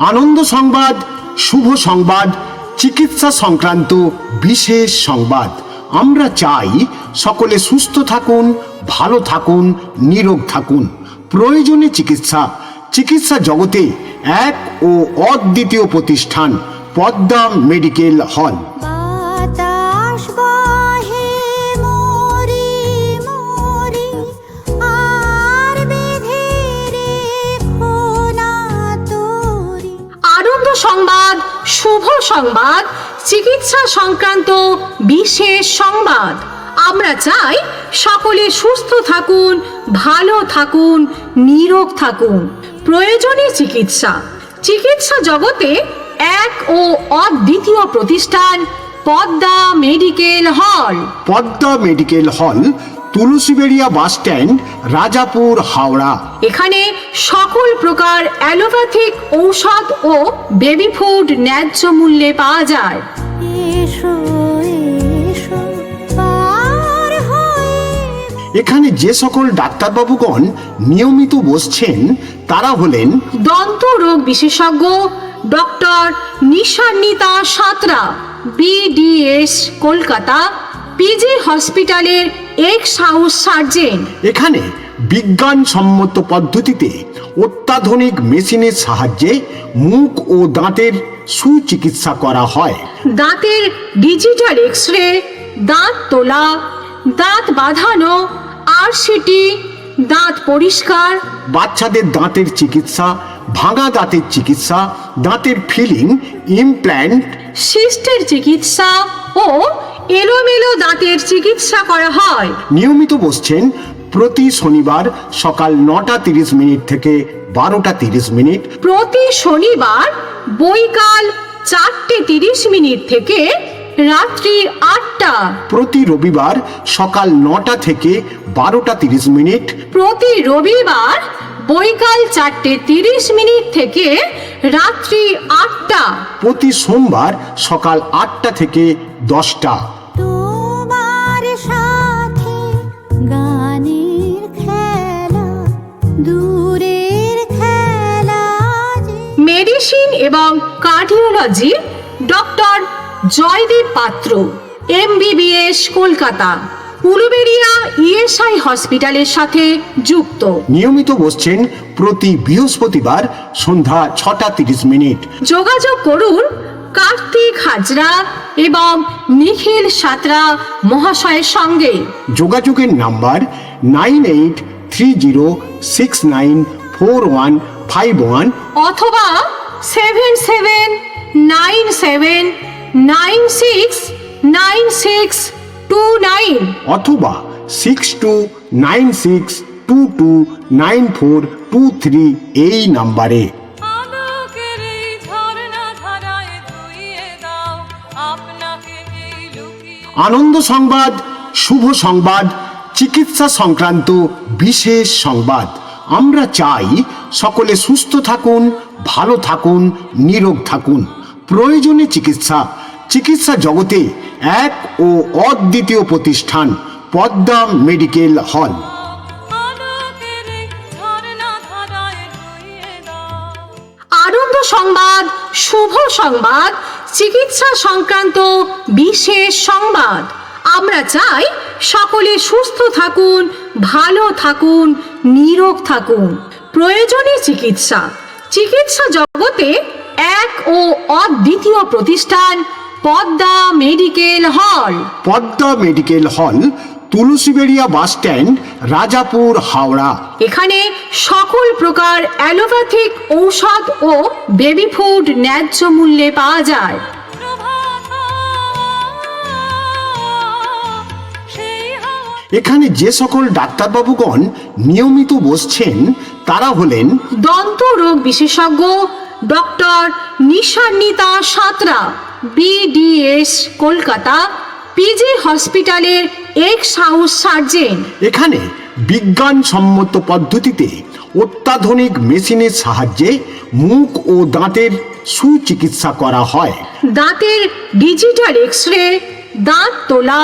আনন্দ সংবাদ, শুভ সংবাদ, চিকিৎসা সংক্রান্ত বিশেষ সংবাদ। আমরা চাই সকলে সুস্থ থাকুন, ভালো থাকুন, নিরোগ থাকুন। প্রয়োজনে চিকিৎসা। চিকিৎসা জগতে এক ও অদ্বিতীয় প্রতিষ্ঠান পদ্মা মেডিকেল হল। সংবাদ, শুভ সংবাদ, চিকিৎসা সংক্রান্ত বিশেষ সংবাদ। আমরা চাই সকলে সুস্থ থাকুন, ভালো থাকুন, নিরোগ থাকুন। প্রয়োজনে চিকিৎসা। চিকিৎসা জগতে এক ও অদ্বিতীয় প্রতিষ্ঠান Padma medical hall. Padma medical hall, Tulsiberia bus stand, Rajapur, Howrah. এখানে সকল প্রকার অ্যালোপ্যাথিক ঔষধ ও বেবি ফুড ন্যায্য মূল্যে পাওয়া যায়। এখানে যে সকল ডাক্তারবাবুগণ নিয়মিত বসছেন তারা হলেন দন্ত রোগ বিশেষজ্ঞ doctor Nishanwita Santra, BDS, Kolkata, PG হসপিটালের এক্স হাউস সার্জন। এখানে বিজ্ঞানসম্মত পদ্ধতিতে অত্যাধুনিক মেশিনের সাহায্যে মুখ ও দাঁতের সুচিকিৎসা করা হয়। দাঁতের ডিজিটাল এক্সরে, দাঁত তোলা, দাঁত বাঁধানো, RCT, দাঁত পরিষ্কার, বাচ্চাদের দাঁতের চিকিৎসা, ভাঙা দাঁতের চিকিৎসা, দাঁতের ফিলিং, ইমপ্ল্যান্ট, সিস্টের চিকিৎসা ও এলোমেলো দাঁতের চিকিৎসা করা হয়। নিয়মিত বসছেন প্রতি শনিবার সকাল 9:30 থেকে 12:30। প্রতি শনিবার বৈকাল 4:30 থেকে রাত্রি 8টা। প্রতি রবিবার সকাল 9টা থেকে 12:30। প্রতি রবিবার বৈকাল 4:30 থেকে রাত্রি 8টা। প্রতি সোমবার সকাল 8টা থেকে 10টা। তোমার সাথে গানের খেলা, দূরের খেলা। মেডিসিন এবং কার্ডিওলজি ডক্টর জয়দীপ পাত্র, MBBS, কলকাতা, উলুবেড়িয়া ESI হসপিটালের সাথে যুক্ত। নিয়মিত বসছেন প্রতি বৃহস্পতিবার সন্ধ্যা 6:30। যোগাযোগ করুন কার্তিক হাজরা এবং নিখিল সাঁতরা মহাশয়ের সঙ্গে। যোগাযোগের নাম্বার 9830694151 অথবা 77969629 অথবা 6296229423 এই নাম্বারে। আনন্দ সংবাদ, শুভ সংবাদ, চিকিৎসা সংক্রান্ত বিশেষ সংবাদ। আমরা চাই সকলে সুস্থ থাকুন, ভালো থাকুন, নিরোগ থাকুন। প্রয়োজনে চিকিৎসা। চিকিৎসা জগতে এক ও অদ্বিতীয় প্রতিষ্ঠান পদ্মা মেডিকেল হল। আনন্দ সংবাদ, শুভ সংবাদ, চিকিৎসা সংক্রান্ত বিশেষ সংবাদ। আমরা চাই সকলে সুস্থ থাকুন, ভালো থাকুন, নিরোগ থাকুন। প্রয়োজনে চিকিৎসা। চিকিৎসা জগতে এক ও অদ্বিতীয় প্রতিষ্ঠান Padma medical hall. Padma medical hall, Tulsiberia bus stand, Rajapur, Howrah. এখানে সকল প্রকার অ্যালোপ্যাথিক ঔষধ ও বেবি ফুড ন্যায্য মূল্যে পাওয়া যায়। এখানে যে সকল ডাক্তারবাবুগণ নিয়মিত বসছেন তারা হলেন দন্ত রোগ বিশেষজ্ঞ doctor Nishanwita Santra, BDS, Kolkata, PG হসপিটালের এক্স হাউস সার্জন। এখানে বিজ্ঞানসম্মত পদ্ধতিতে অত্যাধুনিক মেশিনের সাহায্যে মুখ ও দাঁতের সুচিকিৎসা করা হয়। দাঁতের ডিজিটাল এক্স রে, দাঁত তোলা,